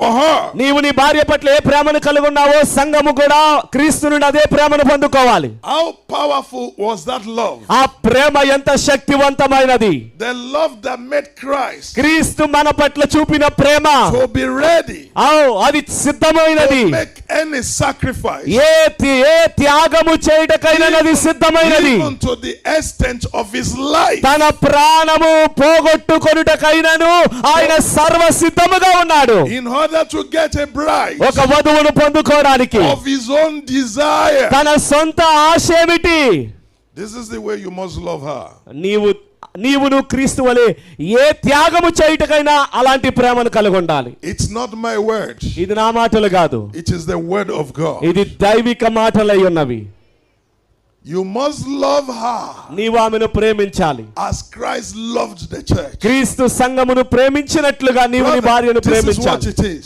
for her. నీవు నీ భార్య పట్ల ఏ ప్రేమను కలిగి ఉన్నావో సంఘము కూడా క్రీస్తు నుండి అదే ప్రేమను పొందుకోవాలి. How powerful was that love? ఆ ప్రేమ ఎంత శక్తివంతమైనది. The love that made Christ క్రీస్తు మన పట్ల చూపిన ప్రేమ to be ready అది సిద్ధమైనది. to make any sacrifice, ఏ త్యాగము చేయటకైనది సిద్ధమైనది. even to the extent of his life. తన ప్రాణము పోగొట్టుకొనుటకైనను ఆయన సర్వ సిద్ధముగా ఉన్నాడు. In order to get a bride ఒక వధువును పొందుకోవడానికి of his own desire. తన సొంత ఆశ ఏమిటి? This is the way you must love her. నీవును క్రీస్తు వలె ఏ త్యాగము చేయుటకైనా అలాంటి ప్రేమను కలిగి ఉండాలి. It's not my word. ఇది నా మాటలు కాదు. It is the word of God. ఇది దైవిక మాటలై ఉన్నవి. You must love her నీవు ఆమెను ప్రేమించాలి. as Christ loved the church. క్రీస్తు సంఘమును ప్రేమించినట్లుగా నీవు నీ భార్యను This is what ప్రేమించాలి. it is.